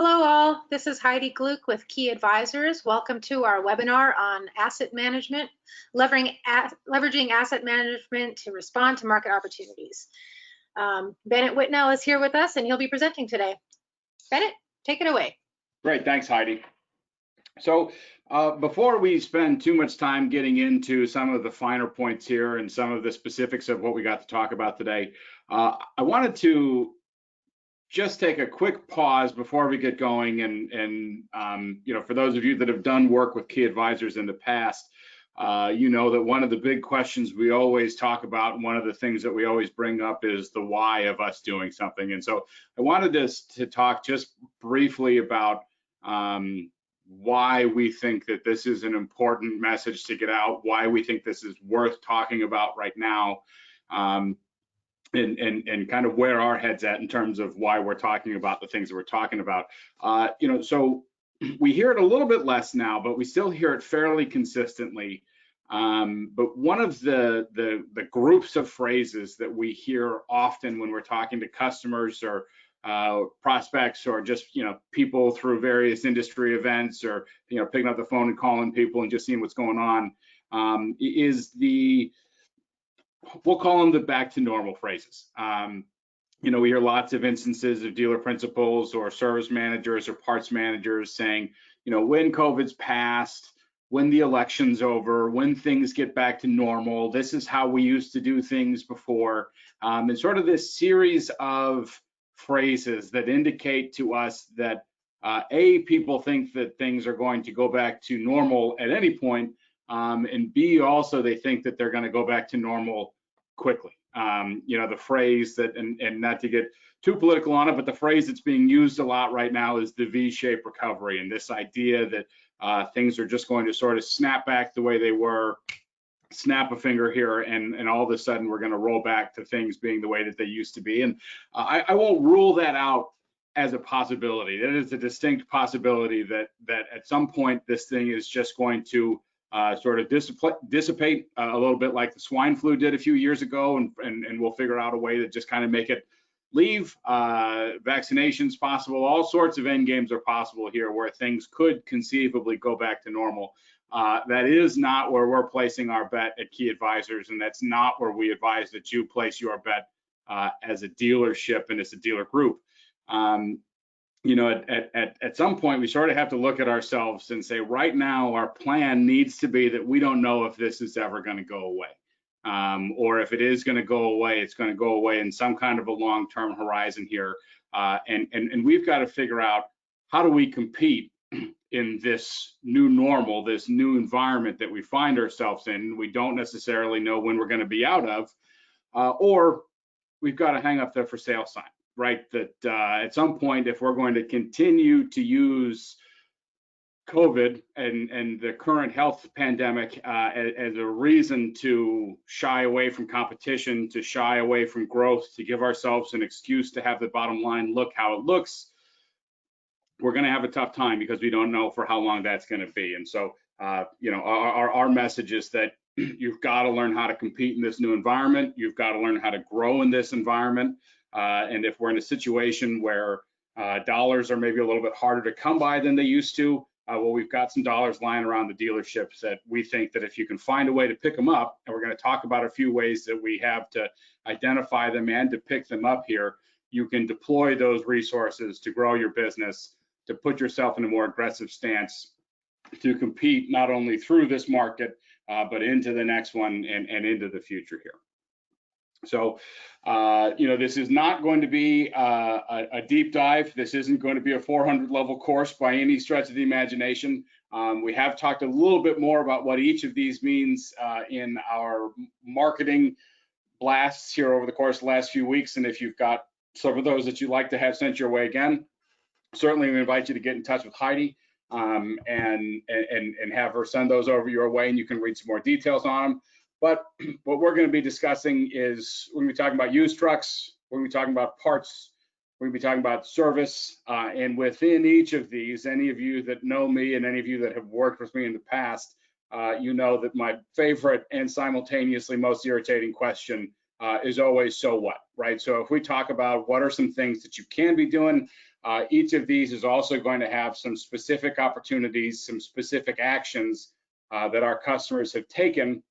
Hello all, this is Heidi Gluck with Key Advisors. Welcome to our webinar on asset management, leveraging asset management to respond to market opportunities. Bennett Whitnell is here with us and he'll be presenting today. Bennett, take it away. Great, thanks Heidi. So before we spend too much time getting into some of the finer points here and some of the specifics of what we got to talk about today, I wanted to just take a quick pause before we get going and you know, for those of you that have done work with Key Advisors in the past, you know that one of the big questions we always talk about, and one of the things that we always bring up is the why of us doing something. And so I wanted to talk just briefly about why we think that this is an important message to get out, why we think this is worth talking about right now. And kind of where our head's at in terms of why we're talking about the things that we're talking about. You know, so we hear it a little bit less now, but we still hear it fairly consistently. But one of the groups of phrases that we hear often when we're talking to customers or prospects or just, you know, people through various industry events or, you know, picking up the phone and calling people and just seeing what's going on is we'll call them the back to normal phrases. You know, we hear lots of instances of dealer principals or service managers or parts managers saying, you know, when COVID's passed, when the election's over, when things get back to normal, this is how we used to do things before. And sort of this series of phrases that indicate to us that A, people think that things are going to go back to normal at any point, and B, also they think that they're going to go back to normal quickly. You know, the phrase that, and not to get too political on it, but the phrase that's being used a lot right now is the V-shaped recovery, and this idea that things are just going to sort of snap back the way they were, snap a finger here, and all of a sudden we're going to roll back to things being the way that they used to be. And I won't rule that out as a possibility. It is a distinct possibility that at some point this thing is just going to sort of dissipate a little bit like the swine flu did a few years ago, and we'll figure out a way to just kind of make it leave. Vaccinations possible, all sorts of end games are possible here where things could conceivably go back to normal. That is not where we're placing our bet at Key Advisors, and that's not where we advise that you place your bet as a dealership and as a dealer group. You know, at some point, we sort of have to look at ourselves and say, right now, our plan needs to be that we don't know if this is ever going to go away. Or if it is going to go away, it's going to go away in some kind of a long-term horizon here. And we've got to figure out, how do we compete in this new normal, this new environment that we find ourselves in? We don't necessarily know when we're going to be out of, or we've got to hang up the for sale sign. Right, that at some point, if we're going to continue to use COVID and the current health pandemic as a reason to shy away from competition, to shy away from growth, to give ourselves an excuse to have the bottom line look how it looks, we're going to have a tough time because we don't know for how long that's going to be. And so, you know, our message is that you've got to learn how to compete in this new environment. You've got to learn how to grow in this environment. And if we're in a situation where dollars are maybe a little bit harder to come by than they used to, well, we've got some dollars lying around the dealerships that we think that if you can find a way to pick them up, and we're going to talk about a few ways that we have to identify them and to pick them up here, you can deploy those resources to grow your business, to put yourself in a more aggressive stance, to compete not only through this market, but into the next one and into the future here. So, you know, this is not going to be a deep dive. This isn't going to be a 400 level course by any stretch of the imagination. We have talked a little bit more about what each of these means in our marketing blasts here over the course of the last few weeks. And if you've got some of those that you'd like to have sent your way again, certainly we invite you to get in touch with Heidi and have her send those over your way, and you can read some more details on them. But what we're going to be discussing is, we're going to be talking about used trucks, we're going to be talking about parts, we're going to be talking about service, and within each of these, any of you that know me and any of you that have worked with me in the past, you know that my favorite and simultaneously most irritating question is always, so what, right? So if we talk about what are some things that you can be doing, Each of these is also going to have some specific opportunities, some specific actions that our customers have taken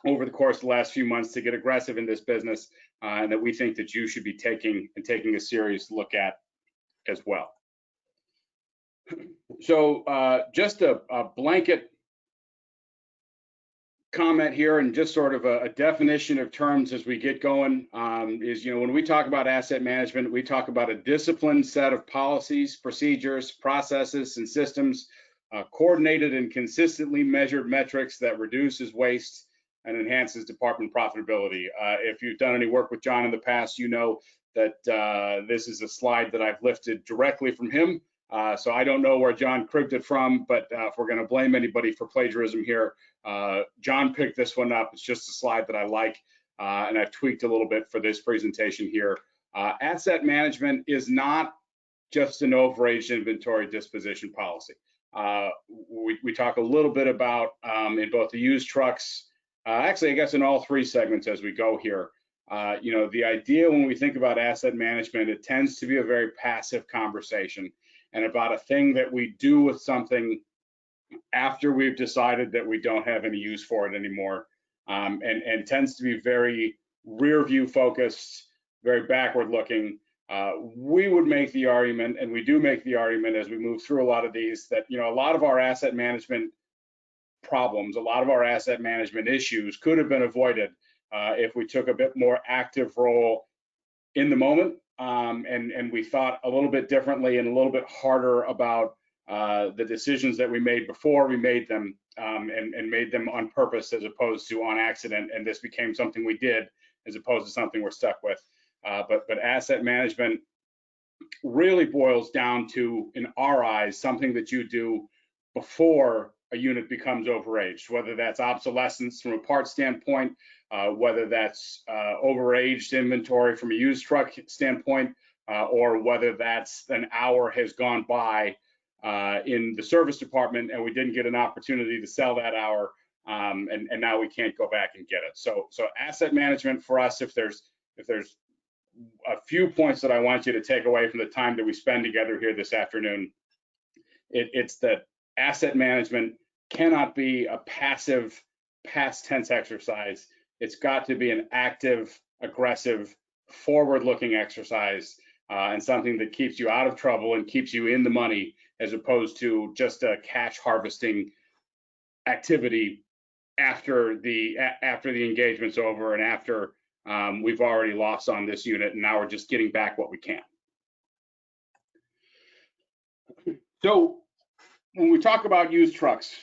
over the course of the last few months to get aggressive in this business, and that we think that you should be taking a serious look at as well. So just a blanket comment here, and just sort of a definition of terms as we get going, is, when we talk about asset management, we talk about a disciplined set of policies, procedures, processes, and systems, coordinated and consistently measured metrics that reduces waste and enhances department profitability. If you've done any work with John in the past, you know that this is a slide that I've lifted directly from him. So I don't know where John cribbed it from, but if we're going to blame anybody for plagiarism here, John picked this one up. It's just a slide that I like, and I've tweaked a little bit for this presentation here. Asset management is not just an overage inventory disposition policy. We talk a little bit about in both the used trucks, actually I guess in all three segments as we go here. The idea when we think about asset management, it tends to be a very passive conversation, and about a thing that we do with something after we've decided that we don't have any use for it anymore, and tends to be very rear view focused, very backward looking. We would make the argument, and we do make the argument as we move through a lot of these, that a lot of our asset management problems, a lot of our asset management issues could have been avoided if we took a bit more active role in the moment, and we thought a little bit differently and a little bit harder about the decisions that we made before we made them, and made them on purpose as opposed to on accident, and this became something we did as opposed to something we're stuck with. But asset management really boils down to, in our eyes, something that you do before a unit becomes overaged, whether that's obsolescence from a part standpoint, whether that's overaged inventory from a used truck standpoint, or whether that's an hour has gone by in the service department and we didn't get an opportunity to sell that hour, and now we can't go back and get it. So asset management for us, if there's a few points that I want you to take away from the time that we spend together here this afternoon, it's that asset management cannot be a passive past tense exercise. It's got to be an active, aggressive, forward-looking exercise, and something that keeps you out of trouble and keeps you in the money, as opposed to just a cash harvesting activity after the engagement's over and after we've already lost on this unit, and now we're just getting back what we can. So when we talk about used trucks,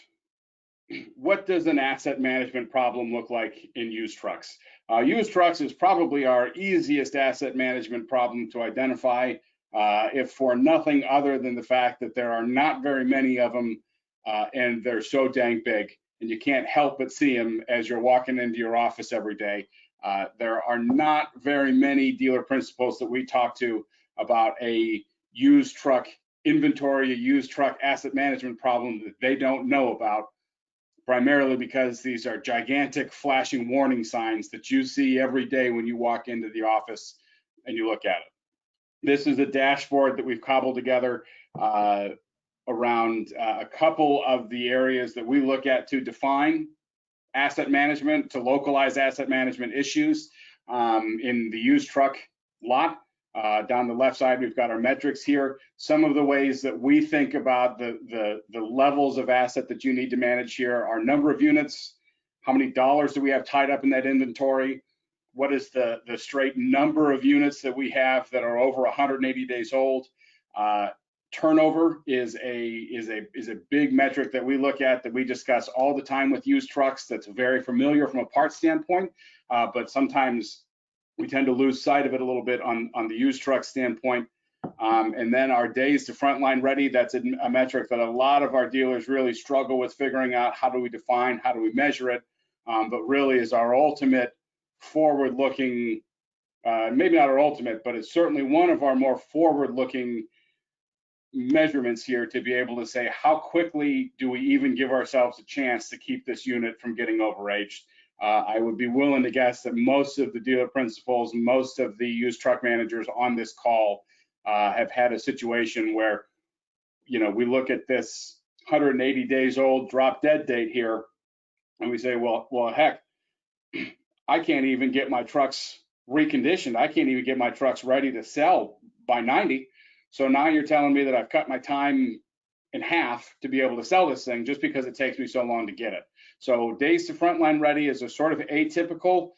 what does an asset management problem look like in used trucks? Used trucks is probably our easiest asset management problem to identify, if for nothing other than the fact that there are not very many of them, and they're so dang big, and you can't help but see them as you're walking into your office every day. There are not very many dealer principals that we talk to about a used truck inventory, a used truck asset management problem that they don't know about, primarily because these are gigantic flashing warning signs that you see every day when you walk into the office and you look at it. This is a dashboard that we've cobbled together around a couple of the areas that we look at to define asset management, to localize asset management issues in the used truck lot. Down the left side, we've got our metrics here. Some of the ways that we think about the levels of asset that you need to manage here are number of units, how many dollars do we have tied up in that inventory, what is the straight number of units that we have that are over 180 days old. Turnover is a big metric that we look at, that we discuss all the time with used trucks. That's very familiar from a parts standpoint, but sometimes we tend to lose sight of it a little bit on the used truck standpoint. And then our days to frontline ready, that's a metric that a lot of our dealers really struggle with figuring out, how do we define, how do we measure it, but really is our ultimate forward-looking, maybe not our ultimate, but it's certainly one of our more forward-looking measurements here, to be able to say, how quickly do we even give ourselves a chance to keep this unit from getting overaged. I would be willing to guess that most of the dealer principals, most of the used truck managers on this call have had a situation where, you know, we look at this 180 days old drop dead date here, and we say, well, heck, I can't even get my trucks reconditioned. I can't even get my trucks ready to sell by 90. So now you're telling me that I've cut my time in half to be able to sell this thing just because it takes me so long to get it. So days to frontline ready is a sort of atypical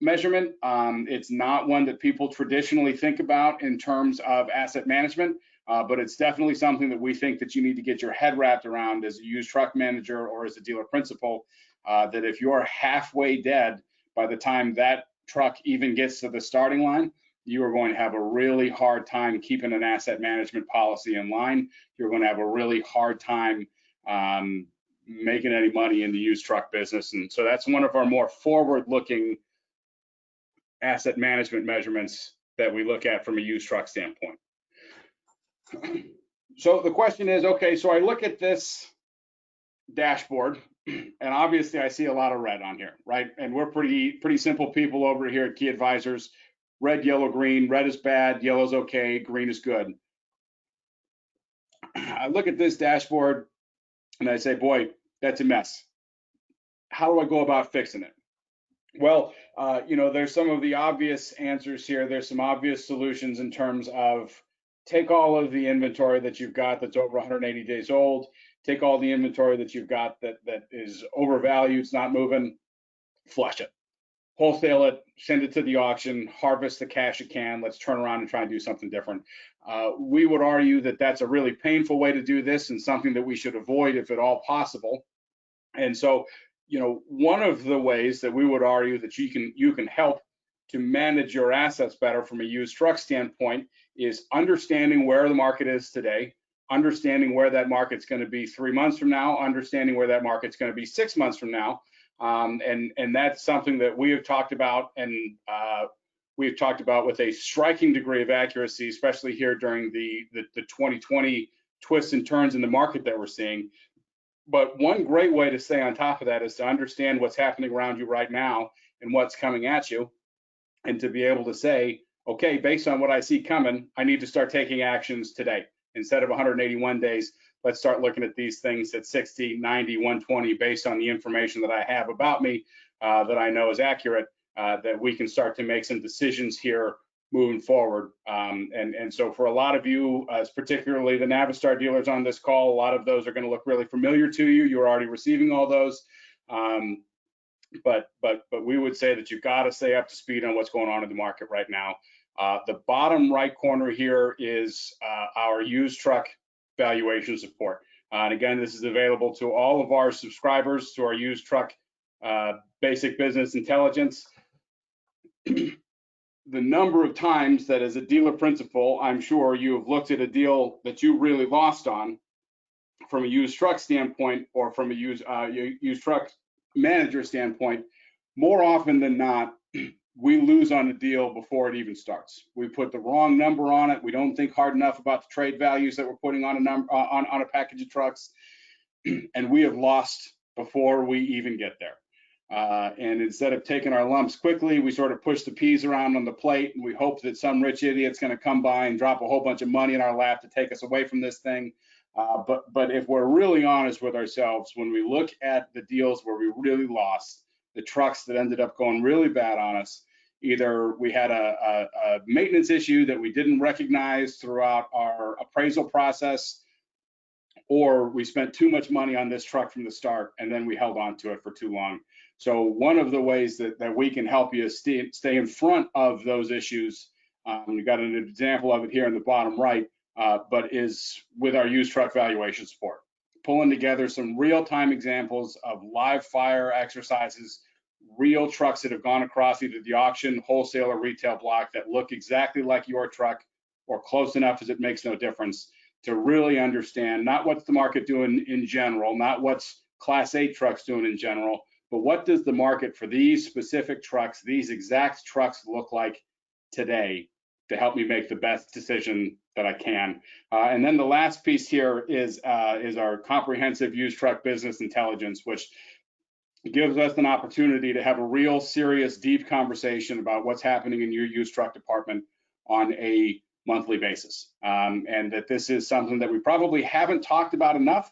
measurement. It's not one that people traditionally think about in terms of asset management, but it's definitely something that we think that you need to get your head wrapped around as a used truck manager or as a dealer principal, that if you're halfway dead by the time that truck even gets to the starting line, you are going to have a really hard time keeping an asset management policy in line. You're going to have a really hard time making any money in the used truck business. And so that's one of our more forward-looking asset management measurements that we look at from a used truck standpoint. So the question is, okay, so I look at this dashboard, and obviously I see a lot of red on here, right? And we're pretty simple people over here at Key Advisors. Red, yellow, green. Red is bad, yellow's okay, green is good. I look at this dashboard and I say, boy, that's a mess. How do I go about fixing it? Well, you know, there's some of the obvious answers here. There's some obvious solutions in terms of take all of the inventory that you've got that's over 180 days old, take all the inventory that you've got that is overvalued, it's not moving, flush it. Wholesale it, send it to the auction, harvest the cash you can, let's turn around and try and do something different. We would argue that that's a really painful way to do this and something that we should avoid if at all possible. And so, you know, one of the ways that we would argue that you can help to manage your assets better from a used truck standpoint is understanding where the market is today, understanding where that market's going to be 3 months from now, understanding where that market's going to be 6 months from now. And that's something that we have talked about, and we've talked about with a striking degree of accuracy, especially here during the 2020 twists and turns in the market that we're seeing. But one great way to stay on top of that is to understand what's happening around you right now and what's coming at you, and to be able to say, okay, based on what I see coming, I need to start taking actions today. Instead of 181 days, let's start looking at these things at 60, 90, 120, based on the information that I have about me that I know is accurate, that we can start to make some decisions here moving forward. And so for a lot of you, particularly the Navistar dealers on this call, a lot of those are going to look really familiar to you. You're already receiving all those. But we would say that you've got to stay up to speed on what's going on in the market right now. The bottom right corner here is our used truck valuation support. And again, this is available to all of our subscribers to our used truck basic business intelligence. The number of times that as a dealer principal, I'm sure you have looked at a deal that you really lost on from a used truck standpoint, or from a used truck manager standpoint, more often than not, we lose on a deal before it even starts. We put the wrong number on it. We don't think hard enough about the trade values that we're putting on a package of trucks, and we have lost before we even get there. And instead of taking our lumps quickly, we sort of push the peas around on the plate, and we hope that some rich idiot's going to come by and drop a whole bunch of money in our lap to take us away from this thing. But if we're really honest with ourselves, when we look at the deals where we really lost, the trucks that ended up going really bad on us, either we had a maintenance issue that we didn't recognize throughout our appraisal process, or we spent too much money on this truck from the start and then we held on to it for too long. So one of the ways that we can help you stay in front of those issues, we've got an example of it here in the bottom right, but is with our used truck valuation support. Pulling together some real-time examples of live fire exercises, real trucks that have gone across either the auction, wholesale, or retail block that look exactly like your truck, or close enough as it makes no difference, to really understand not what's the market doing in general, not what's Class 8 trucks doing in general, but what does the market for these specific trucks, these exact trucks, look like today to help me make the best decision that I can. And then the last piece here is our comprehensive used truck business intelligence, which gives us an opportunity to have a real serious, deep conversation about what's happening in your used truck department on a monthly basis. And that this is something that we probably haven't talked about enough,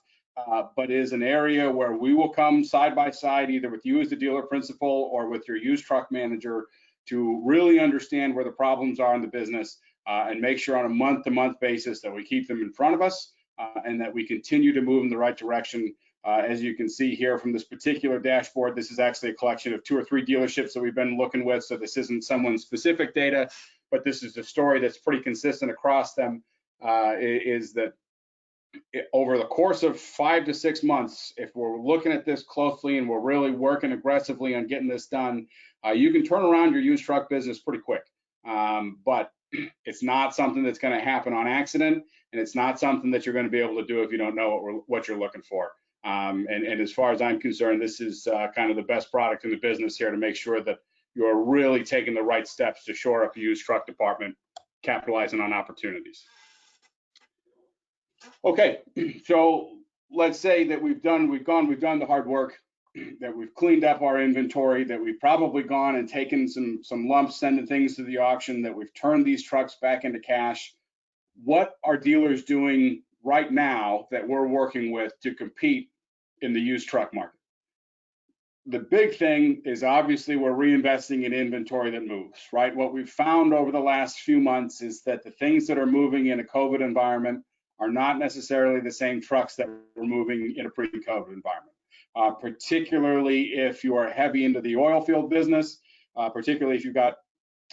but is an area where we will come side by side, either with you as the dealer principal or with your used truck manager, to really understand where the problems are in the business and make sure on a month-to-month basis that we keep them in front of us and that we continue to move in the right direction. As you can see here from this particular dashboard, this is actually a collection of 2 or 3 dealerships that we've been looking with, so this isn't someone's specific data, but this is a story that's pretty consistent across them, is that over the course of 5 to 6 months, if we're looking at this closely and we're really working aggressively on getting this done, you can turn around your used truck business pretty quick. But it's not something that's going to happen on accident, and it's not something that you're going to be able to do if you don't know what you're looking for. And as far as I'm concerned, this is kind of the best product in the business here to make sure that you're really taking the right steps to shore up the used truck department, capitalizing on opportunities. Okay, so let's say that we've done the hard work, that we've cleaned up our inventory, that we've probably gone and taken some lumps, sending things to the auction, that we've turned these trucks back into cash. What are dealers doing right now that we're working with to compete in the used truck market? The big thing is obviously we're reinvesting in inventory that moves, right? What we've found over the last few months is that the things that are moving in a COVID environment are not necessarily the same trucks that were moving in a pre-COVID environment. Particularly if you are heavy into the oil field business, particularly if you've got,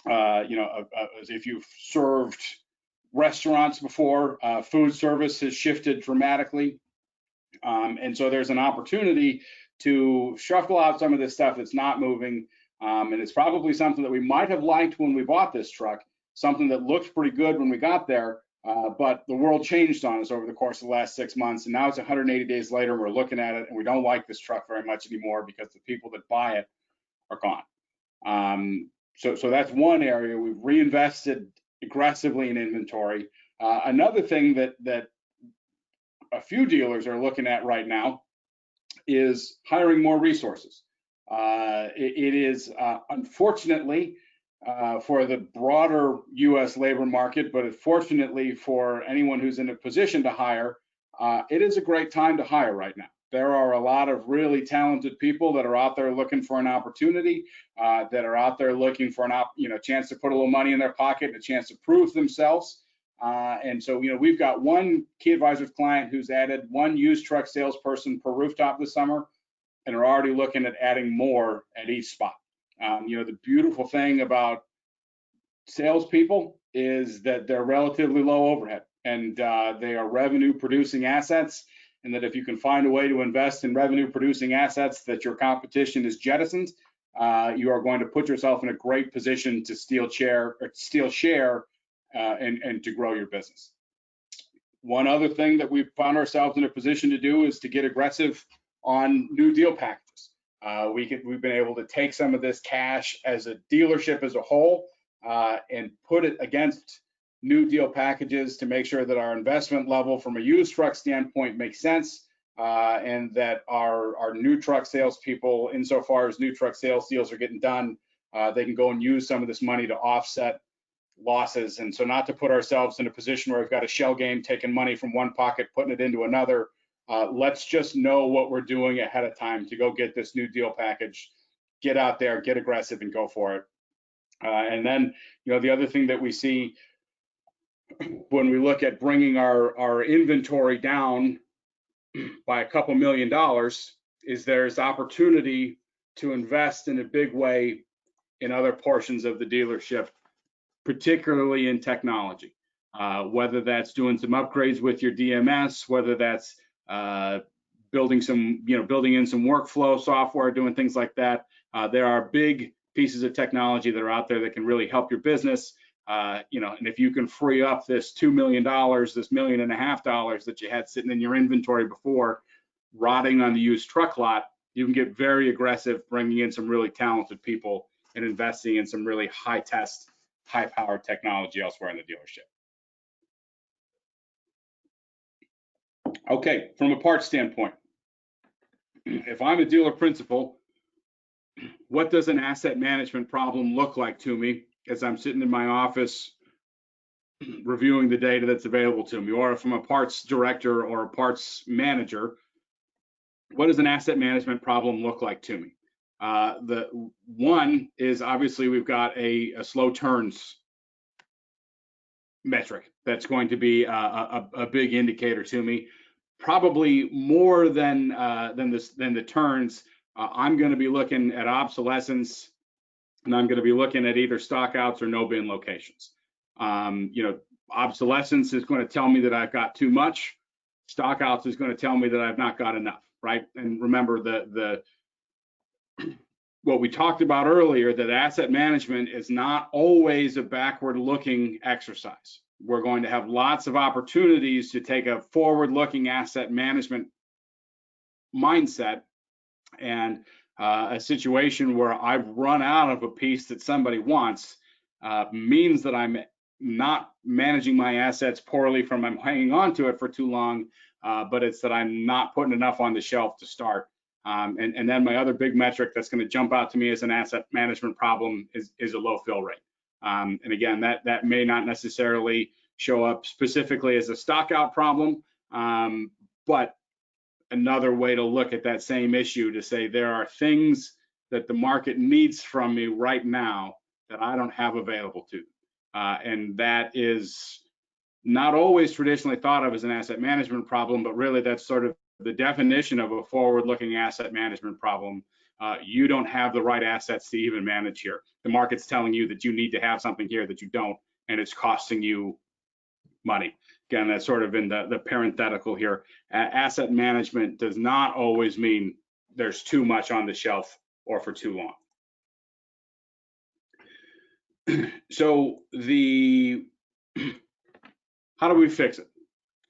if you've served restaurants before, food service has shifted dramatically. And so there's an opportunity to shuffle out some of this stuff that's not moving. And it's probably something that we might have liked when we bought this truck, something that looked pretty good when we got there. But the world changed on us over the course of the last 6 months, and now it's 180 days later, and we're looking at it, and we don't like this truck very much anymore because the people that buy it are gone. So that's one area. We've reinvested aggressively in inventory. Another thing that a few dealers are looking at right now is hiring more resources. It is unfortunately for the broader U.S. labor market, but fortunately for anyone who's in a position to hire, it is a great time to hire right now. There are a lot of really talented people that are out there looking for an opportunity, that are out there looking for a chance to put a little money in their pocket and a chance to prove themselves. And so, we've got one Key Advisors client who's added 1 used truck salesperson per rooftop this summer, and are already looking at adding more at each spot. The beautiful thing about salespeople is that they're relatively low overhead, and they are revenue producing assets, and that if you can find a way to invest in revenue producing assets that your competition is jettisoned, you are going to put yourself in a great position to steal share and to grow your business. One other thing that we've found ourselves in a position to do is to get aggressive on new deal packages. We've been able to take some of this cash as a dealership as a whole and put it against new deal packages to make sure that our investment level from a used truck standpoint makes sense, and that our new truck salespeople, insofar as new truck sales deals are getting done, they can go and use some of this money to offset losses. And so not to put ourselves in a position where we've got a shell game, taking money from one pocket, putting it into another. Let's just know what we're doing ahead of time to go get this new deal package, get out there, get aggressive, and go for it. And then, the other thing that we see when we look at bringing our inventory down by a couple $1 million is there's opportunity to invest in a big way in other portions of the dealership, particularly in technology, whether that's doing some upgrades with your DMS, whether that's building in some workflow software, doing things like that. There are big pieces of technology that are out there that can really help your business. And if you can free up this $2 million, this $1.5 million that you had sitting in your inventory before, rotting on the used truck lot, you can get very aggressive, bringing in some really talented people and investing in some really high-test, high-powered technology elsewhere in the dealership. Okay, from a parts standpoint, if I'm a dealer principal, what does an asset management problem look like to me as I'm sitting in my office reviewing the data that's available to me, or if I'm a parts director or a parts manager, what does an asset management problem look like to me? The one is obviously we've got a slow turns metric that's going to be a big indicator to me, probably more than the turns. I'm going to be looking at obsolescence, and I'm going to be looking at either stockouts or no bin locations. Obsolescence is going to tell me that I've got too much. Stockouts is going to tell me that I've not got enough, right? And remember what we talked about earlier, that asset management is not always a backward-looking exercise. We're going to have lots of opportunities to take a forward-looking asset management mindset, and a situation where I've run out of a piece that somebody wants means that I'm not managing my assets poorly from I'm hanging on to it for too long, but it's that I'm not putting enough on the shelf to start. And then my other big metric that's going to jump out to me as an asset management problem is a low fill rate. And again, that may not necessarily show up specifically as a stockout problem, but another way to look at that same issue to say there are things that the market needs from me right now that I don't have available to. And that is not always traditionally thought of as an asset management problem, but really that's sort of the definition of a forward-looking asset management problem. You don't have the right assets to even manage here. The market's telling you that you need to have something here that you don't, and it's costing you money. Again, that's sort of in the parenthetical here. Asset management does not always mean there's too much on the shelf or for too long. So how do we fix it,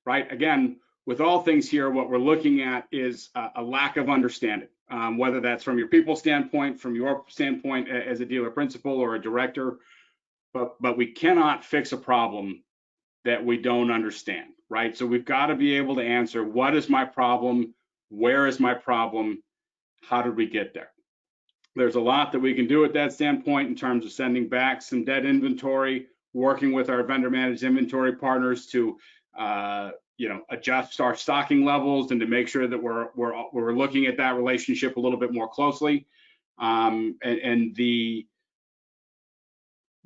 right? Again, with all things here, what we're looking at is a lack of understanding, whether that's from your people standpoint, from your standpoint as a dealer principal or a director, but we cannot fix a problem that we don't understand, right? So we've got to be able to answer, what is my problem? Where is my problem? How did we get there? There's a lot that we can do at that standpoint in terms of sending back some dead inventory, working with our vendor managed inventory partners to adjust our stocking levels and to make sure that we're looking at that relationship a little bit more closely. And the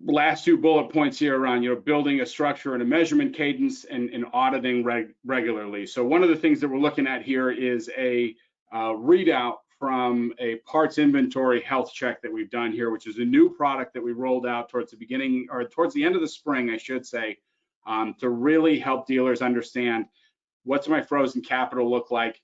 last two bullet points here around building a structure and a measurement cadence and auditing regularly. So one of the things that we're looking at here is a readout from a parts inventory health check that we've done here, which is a new product that we rolled out towards the end of the spring, I should say, to really help dealers understand, what's my frozen capital look like?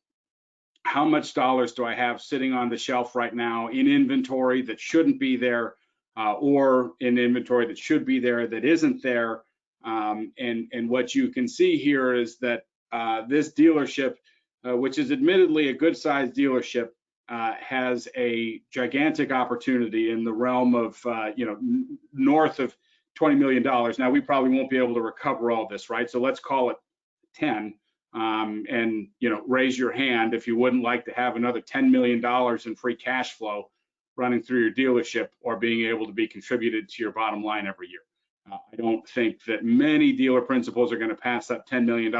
How much dollars do I have sitting on the shelf right now in inventory that shouldn't be there, or in inventory that should be there that isn't there? And what you can see here is that this dealership, which is admittedly a good-sized dealership, has a gigantic opportunity in the realm of north of $20 million. Now, we probably won't be able to recover all this, right? So let's call it 10, and raise your hand if you wouldn't like to have another $10 million in free cash flow running through your dealership or being able to be contributed to your bottom line every year. I don't think that many dealer principals are going to pass up $10 million.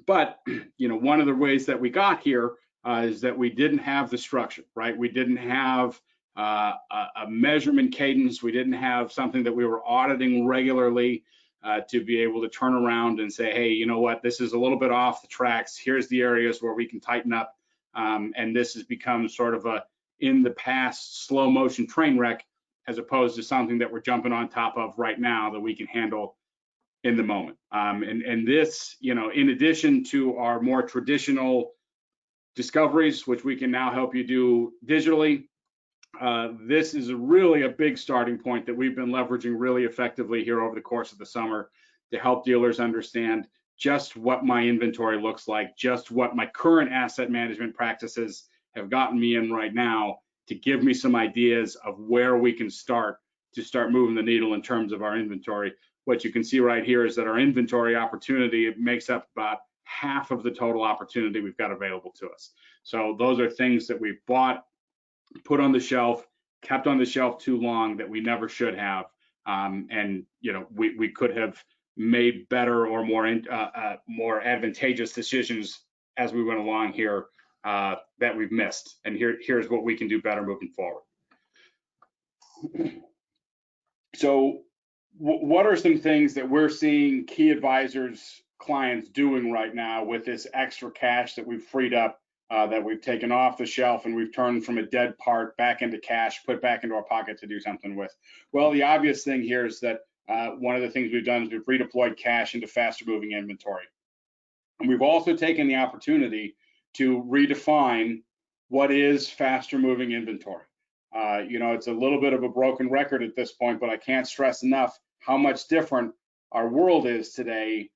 But one of the ways that we got here is that we didn't have the structure, right? We didn't have a measurement cadence. We didn't have something that we were auditing regularly to be able to turn around and say, hey, you know what, this is a little bit off the tracks. Here's the areas where we can tighten up. And this has become sort of a in the past slow motion train wreck, as opposed to something that we're jumping on top of right now that we can handle in the moment. And this, in addition to our more traditional discoveries, which we can now help you do digitally, this is really a big starting point that we've been leveraging really effectively here over the course of the summer to help dealers understand just what my inventory looks like, just what my current asset management practices have gotten me in right now, to give me some ideas of where we can start moving the needle in terms of our inventory. What you can see right here is that our inventory opportunity makes up about half of the total opportunity we've got available to us. So those are things that we've bought, put on the shelf, kept on the shelf too long that we never should have. And we could have made better or more advantageous decisions as we went along here that we've missed. And here's what we can do better moving forward. So what are some things that we're seeing key advisors, clients doing right now with this extra cash that we've freed up, that we've taken off the shelf and we've turned from a dead part back into cash, put back into our pocket to do something with? Well, the obvious thing here is that one of the things we've done is we've redeployed cash into faster moving inventory. And we've also taken the opportunity to redefine what is faster moving inventory. It's a little bit of a broken record at this point, but I can't stress enough how much different our world is today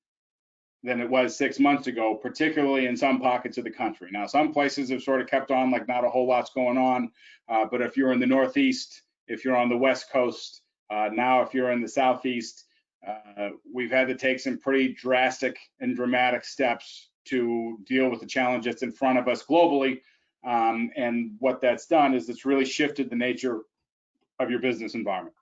than it was 6 months ago, particularly in some pockets of the country. Now, some places have sort of kept on like not a whole lot's going on, but if you're in the Northeast, if you're on the West Coast, now if you're in the Southeast, we've had to take some pretty drastic and dramatic steps to deal with the challenge that's in front of us globally. And what that's done is it's really shifted the nature of your business environment.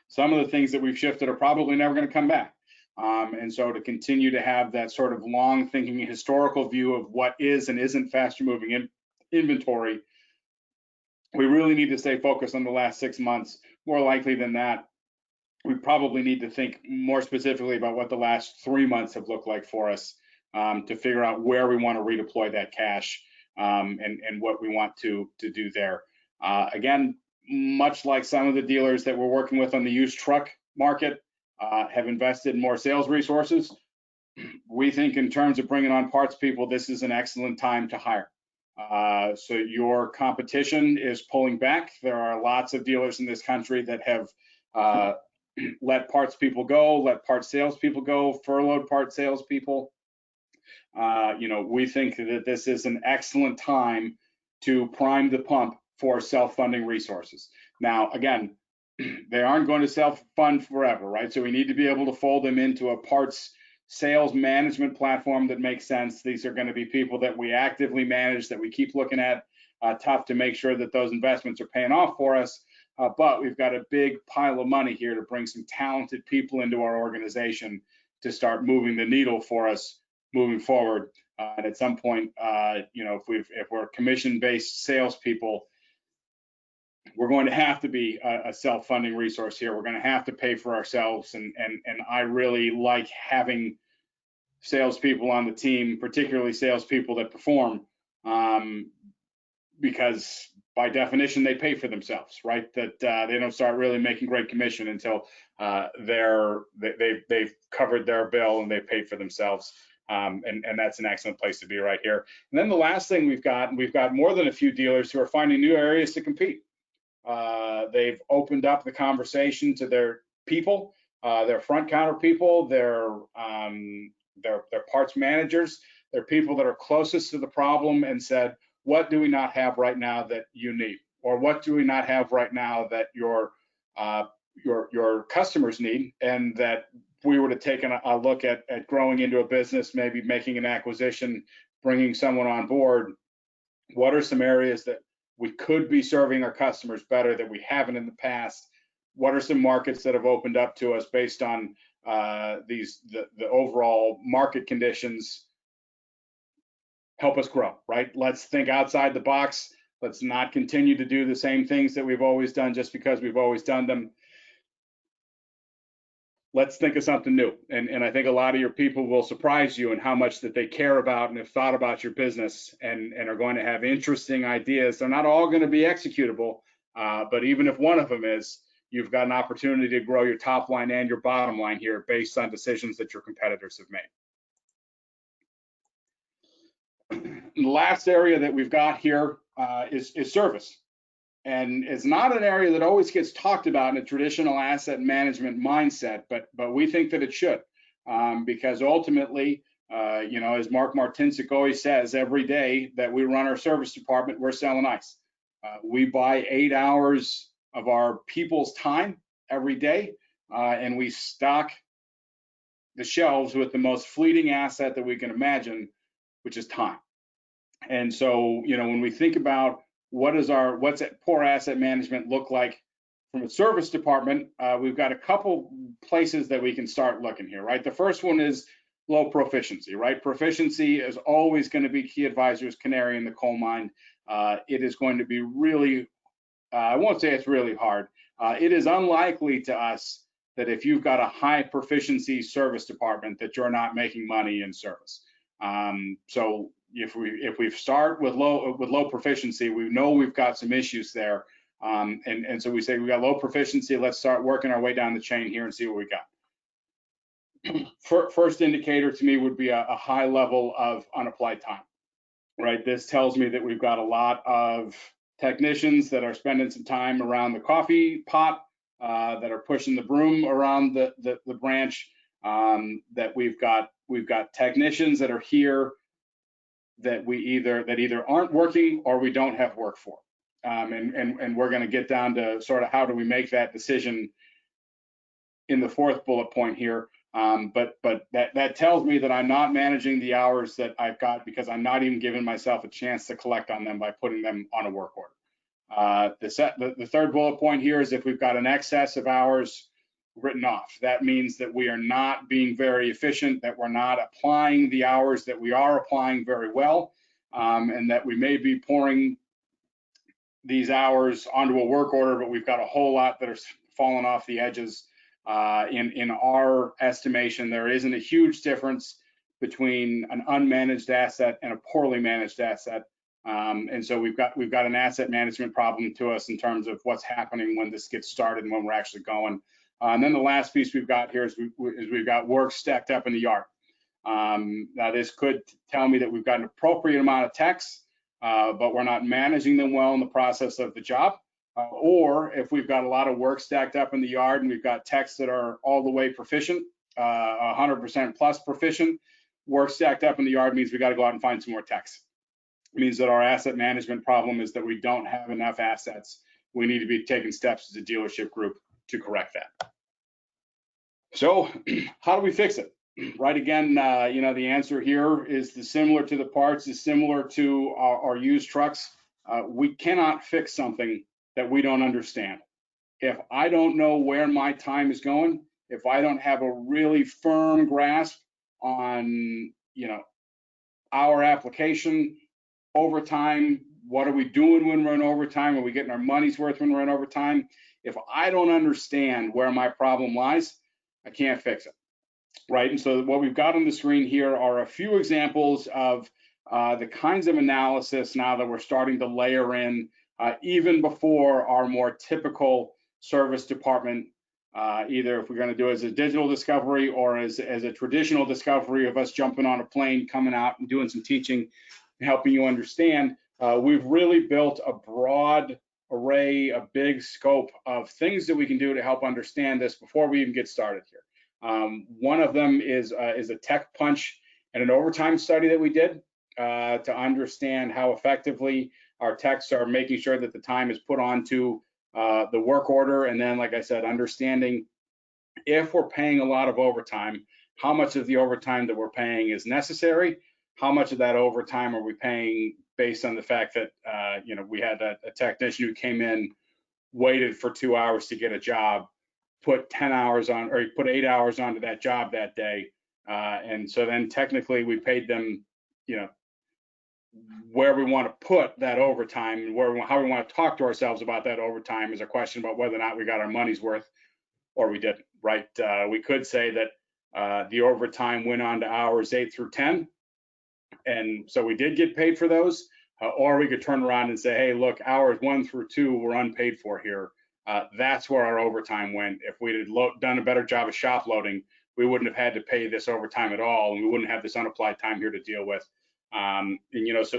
Some of the things that we've shifted are probably never going to come back. And so to continue to have that sort of long thinking historical view of what is and isn't faster moving inventory, we really need to stay focused on the last 6 months. More likely than that, we probably need to think more specifically about what the last 3 months have looked like for us, to figure out where we want to redeploy that cash, and what we want to do there. Again, much like some of the dealers that we're working with on the used truck market have invested in more sales resources, we think in terms of bringing on parts people, this is an excellent time to hire. So your competition is pulling back. There are lots of dealers in this country that have let parts people go, let parts salespeople go, furloughed parts salespeople. We think that this is an excellent time to prime the pump for self-funding resources. Now, again, they aren't going to self-fund forever, right? So we need to be able to fold them into a parts sales management platform that makes sense. These are going to be people that we actively manage, that we keep looking at, tough to make sure that those investments are paying off for us. But we've got a big pile of money here to bring some talented people into our organization to start moving the needle for us moving forward. And at some point, if we're commission-based salespeople, we're going to have to be a self-funding resource here. We're going to have to pay for ourselves. And I really like having salespeople on the team, particularly salespeople that perform, because by definition, they pay for themselves, right? That they don't start really making great commission until they've covered their bill and they've paid for themselves. And that's an excellent place to be right here. And then the last thing we've got more than a few dealers who are finding new areas to compete. They've opened up the conversation to their people, their front counter people, their parts managers, their people that are closest to the problem, and said, what do we not have right now that you need? Or what do we not have right now that your customers need, and that we were to take a look at growing into a business, maybe making an acquisition, bringing someone on board, what are some areas that we could be serving our customers better that we haven't in the past? What are some markets that have opened up to us based on the overall market conditions? Help us grow, right? Let's think outside the box. Let's not continue to do the same things that we've always done just because we've always done them. Let's think of something new. And I think a lot of your people will surprise you in how much that they care about and have thought about your business, and are going to have interesting ideas. They're not all going to be executable, but even if one of them is, you've got an opportunity to grow your top line and your bottom line here based on decisions that your competitors have made. The last area that we've got here is service. And it's not an area that always gets talked about in a traditional asset management mindset, but we think that it should, because ultimately, as Mark Martinsik always says, every day that we run our service department, we're selling ice. We buy 8 hours of our people's time every day, and we stock the shelves with the most fleeting asset that we can imagine, which is time. And so, when we think about what's poor asset management look like From a service department, we've got a couple places that we can start looking here, right? The first one is low proficiency, right? Proficiency is always going to be key advisor's canary in the coal mine. It is going to be really, I won't say it's really hard. It is unlikely to us that if you've got a high proficiency service department that you're not making money in service. So if we start with low proficiency, we know we've got some issues there. And so we say we got low proficiency, let's start working our way down the chain here and see what we got. First indicator to me would be a high level of unapplied time, right? This tells me that we've got a lot of technicians that are spending some time around the coffee pot, that are pushing the broom around the branch, that we've got technicians that are here that either aren't working or we don't have work for. And we're going to get down to sort of how do we make that decision in the fourth bullet point here. But that tells me that I'm not managing the hours that I've got because I'm not even giving myself a chance to collect on them by putting them on a work order. The third bullet point here is if we've got an excess of hours written off. That means that we are not being very efficient, that we're not applying the hours that we are applying very well, and that we may be pouring these hours onto a work order, but we've got a whole lot that are falling off the edges. In our estimation, there isn't a huge difference between an unmanaged asset and a poorly managed asset. And so we've got an asset management problem to us in terms of what's happening when this gets started and when we're actually going. And then the last piece we've got here is we've got work stacked up in the yard. Now this could tell me that we've got an appropriate amount of techs, but we're not managing them well in the process of the job. Or if we've got a lot of work stacked up in the yard and we've got techs that are all the way proficient, 100% plus proficient, work stacked up in the yard means we got to go out and find some more techs. It means that our asset management problem is that we don't have enough assets. We need to be taking steps as a dealership group to correct that. So how do we fix it? Right, again, the answer here is similar to the parts, is similar to our used trucks. We cannot fix something that we don't understand. If I don't know where my time is going, if I don't have a really firm grasp on, our application, overtime, what are we doing when we're in overtime? Are we getting our money's worth when we're in overtime? If I don't understand where my problem lies, I can't fix it, right? And so what we've got on the screen here are a few examples of the kinds of analysis now that we're starting to layer in even before our more typical service department, either if we're going to do it as a digital discovery or as a traditional discovery of us jumping on a plane, coming out and doing some teaching, and helping you understand. We've really built a broad array, a big scope of things that we can do to help understand this before we even get started here. One of them is a tech punch and an overtime study that we did to understand how effectively our techs are making sure that the time is put onto the work order. And then, like I said, understanding if we're paying a lot of overtime, how much of the overtime that we're paying is necessary, how much of that overtime are we paying based on the fact that, we had a technician who came in, waited for 2 hours to get a job, put 10 hours on, or he put 8 hours onto that job that day. And so then technically we paid them, where we want to put that overtime and how we want to talk to ourselves about that overtime is a question about whether or not we got our money's worth or we didn't, right? We could say that the overtime went on to hours 8 through 10. And so we did get paid for those, or we could turn around and say, hey, look, hours 1 through 2 were unpaid for here. That's where our overtime went. If we'd done a better job of shop loading, we wouldn't have had to pay this overtime at all, and we wouldn't have this unapplied time here to deal with.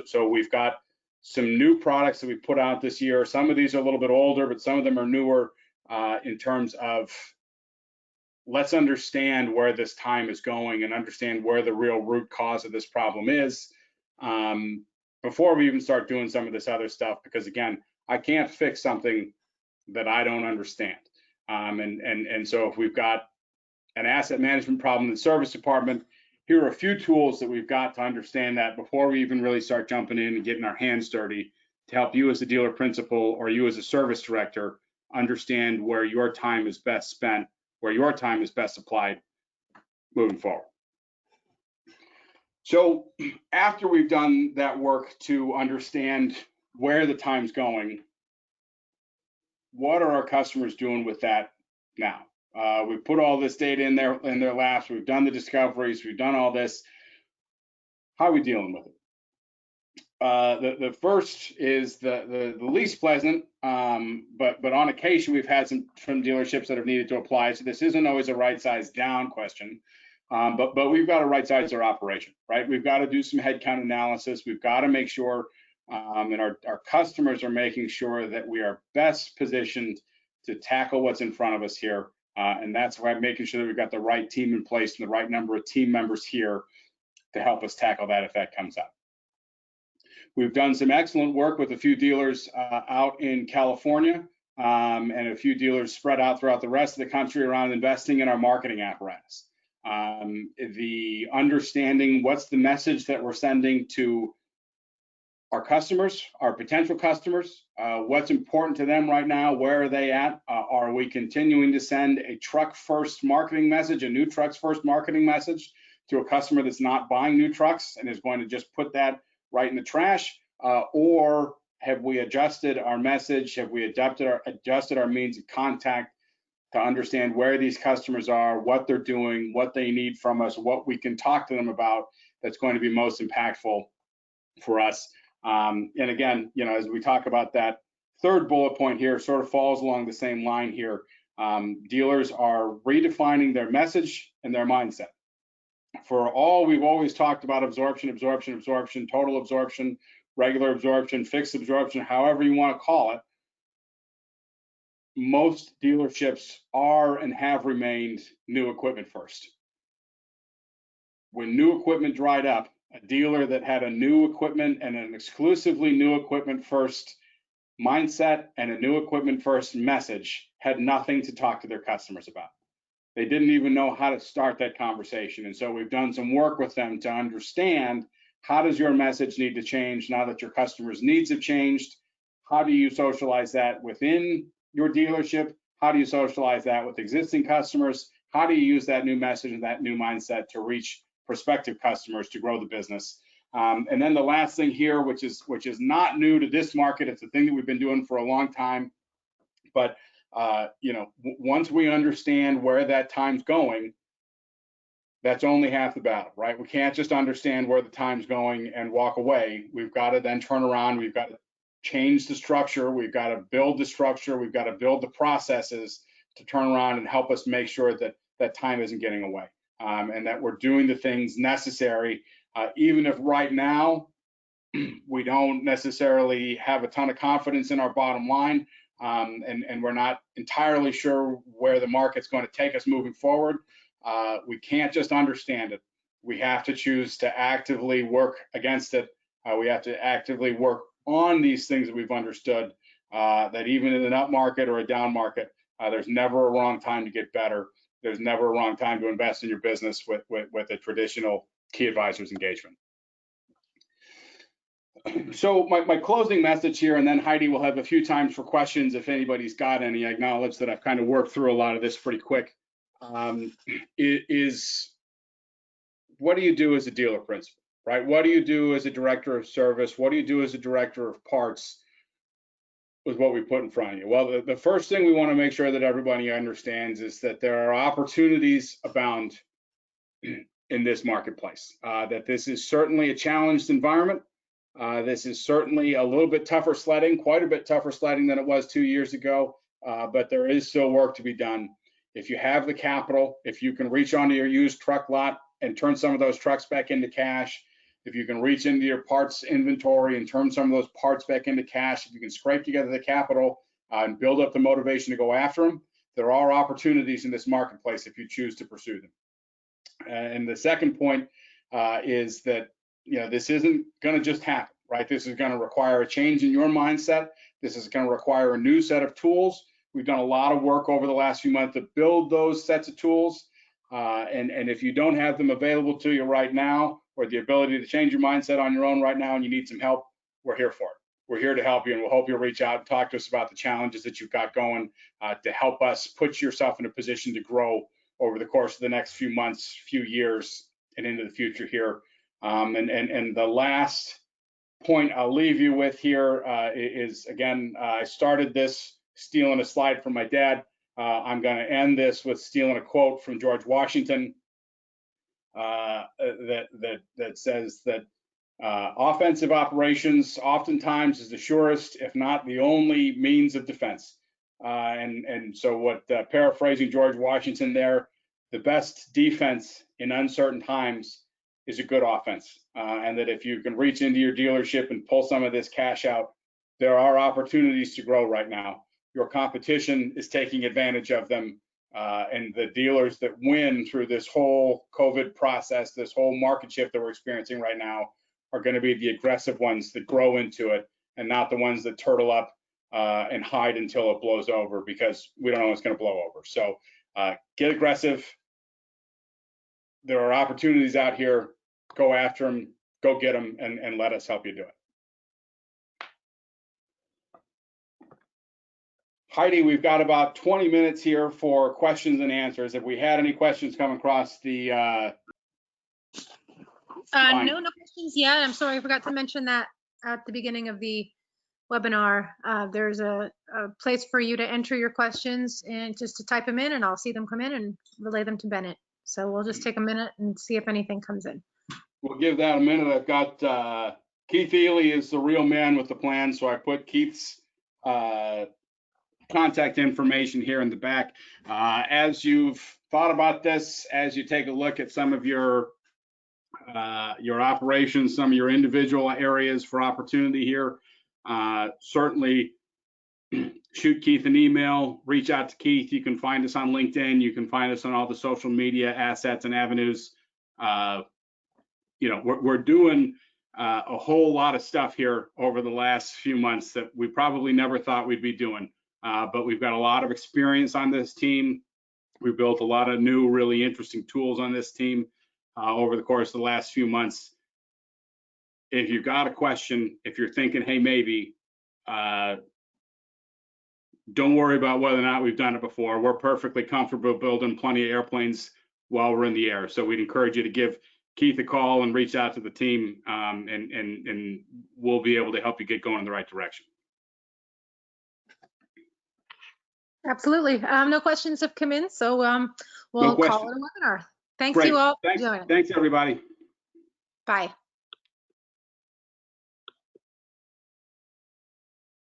So we've got some new products that we put out this year. Some of these are a little bit older, but some of them are newer in terms of let's understand where this time is going and understand where the real root cause of this problem is before we even start doing some of this other stuff, because again, I can't fix something that I don't understand. And so if we've got an asset management problem in the service department, here are a few tools that we've got to understand that before we even really start jumping in and getting our hands dirty to help you as a dealer principal or you as a service director understand where your time is best spent, where your time is best applied moving forward. So after we've done that work to understand where the time's going, what are our customers doing with that now? We've put all this data in their laps. We've done the discoveries. We've done all this. How are we dealing with it? The first is the least pleasant, but on occasion we've had some dealerships that have needed to apply. So this isn't always a right size down question, but we've got to right size our operation, right? We've got to do some headcount analysis. We've got to make sure, and our customers are making sure that we are best positioned to tackle what's in front of us here. And that's why I'm making sure that we've got the right team in place and the right number of team members here to help us tackle that if that comes up. We've done some excellent work with a few dealers out in California and a few dealers spread out throughout the rest of the country around investing in our marketing apparatus. The understanding what's the message that we're sending to our customers, our potential customers, what's important to them right now, where are they at? Are we continuing to send a truck first marketing message, a new trucks first marketing message to a customer that's not buying new trucks and is going to just put that right in the trash? Or have we adjusted our message? Have we adjusted our means of contact to understand where these customers are, what they're doing, what they need from us, what we can talk to them about that's going to be most impactful for us? And again, you know, as we talk about that third bullet point here, sort of falls along the same line here. Dealers are redefining their message and their mindset. For all we've always talked about absorption, total absorption, regular absorption, fixed absorption, however you want to call it, most dealerships are and have remained new equipment first. When new equipment dried up, a dealer that had a new equipment and an exclusively new equipment first mindset and a new equipment first message had nothing to talk to their customers about. They didn't even know how to start that conversation. And so we've done some work with them to understand, how does your message need to change now that your customers' needs have changed? How do you socialize that within your dealership? How do you socialize that with existing customers? How do you use that new message and that new mindset to reach prospective customers to grow the business? And then the last thing here, which is not new to this market, it's a thing that we've been doing for a long time, but you know, once we understand where that time's going, that's only half the battle, right? We can't just understand where the time's going and walk away. We've got to then turn around. We've got to change the structure. We've got to build the structure. We've got to build the processes to turn around and help us make sure that that time isn't getting away, and that we're doing the things necessary, even if right now we don't necessarily have a ton of confidence in our bottom line. And we're not entirely sure where the market's going to take us moving forward. We can't just understand it. We have to choose to actively work against it. We have to actively work on these things that we've understood, that even in an up market or a down market, there's never a wrong time to get better. There's never a wrong time to invest in your business with a traditional key advisors engagement. So my closing message here, and then Heidi will have a few times for questions if anybody's got any. I acknowledge that I've kind of worked through a lot of this pretty quick. Is what do you do as a dealer principal, right? What do you do as a director of service? What do you do as a director of parts with what we put in front of you? Well, the first thing we want to make sure that everybody understands is that there are opportunities abound in this marketplace, that this is certainly a challenged environment. This is certainly a little bit tougher sledding, quite a bit tougher sledding than it was 2 years ago, but there is still work to be done. If you have the capital, if you can reach onto your used truck lot and turn some of those trucks back into cash, if you can reach into your parts inventory and turn some of those parts back into cash, if you can scrape together the capital and build up the motivation to go after them, there are opportunities in this marketplace if you choose to pursue them. And the second point is that, you know, this isn't going to just happen, right? This is going to require a change in your mindset. This is going to require a new set of tools. We've done a lot of work over the last few months to build those sets of tools. And if you don't have them available to you right now, or the ability to change your mindset on your own right now, and you need some help, we're here for it. we're here to help you, and we'll hope you'll reach out and talk to us about the challenges that you've got going to help us put yourself in a position to grow over the course of the next few months, few years, and into the future here. And the last point I'll leave you with here is, again, I started this stealing a slide from my dad. I'm going to end this with stealing a quote from George Washington that says that offensive operations oftentimes is the surest, if not the only, means of defense. And so what, paraphrasing George Washington there, the best defense in uncertain times is a good offense. And that if you can reach into your dealership and pull some of this cash out, there are opportunities to grow right now. Your competition is taking advantage of them. And the dealers that win through this whole COVID process, this whole market shift that we're experiencing right now, are going to be the aggressive ones that grow into it, and not the ones that turtle up and hide until it blows over, because we don't know when it's going to blow over. So get aggressive. There are opportunities out here. Go after them, go get them, and let us help you do it. Heidi, we've got about 20 minutes here for questions and answers. If we had any questions come across the no questions yet. I'm sorry, I forgot to mention that at the beginning of the webinar. There's a place for you to enter your questions and just to type them in, and I'll see them come in and relay them to Bennett. So we'll just take a minute and see if anything comes in. We'll give that a minute. I've got Keith Ely is the real man with the plan, so I put Keith's contact information here in the back. As you've thought about this, as you take a look at some of your operations, some of your individual areas for opportunity here, certainly shoot Keith an email, reach out to Keith. You can find us on LinkedIn. You can find us on all the social media assets and avenues. You know, we're doing a whole lot of stuff here over the last few months that we probably never thought we'd be doing. But we've got a lot of experience on this team. We built a lot of new, really interesting tools on this team over the course of the last few months. If you've got a question, if you're thinking, hey, maybe, don't worry about whether or not we've done it before. We're perfectly comfortable building plenty of airplanes while we're in the air. So we'd encourage you to give Keith a call and reach out to the team, and we'll be able to help you get going in the right direction. Absolutely. No questions have come in, so we'll call it a webinar. Thanks you all. Thanks everybody. Bye.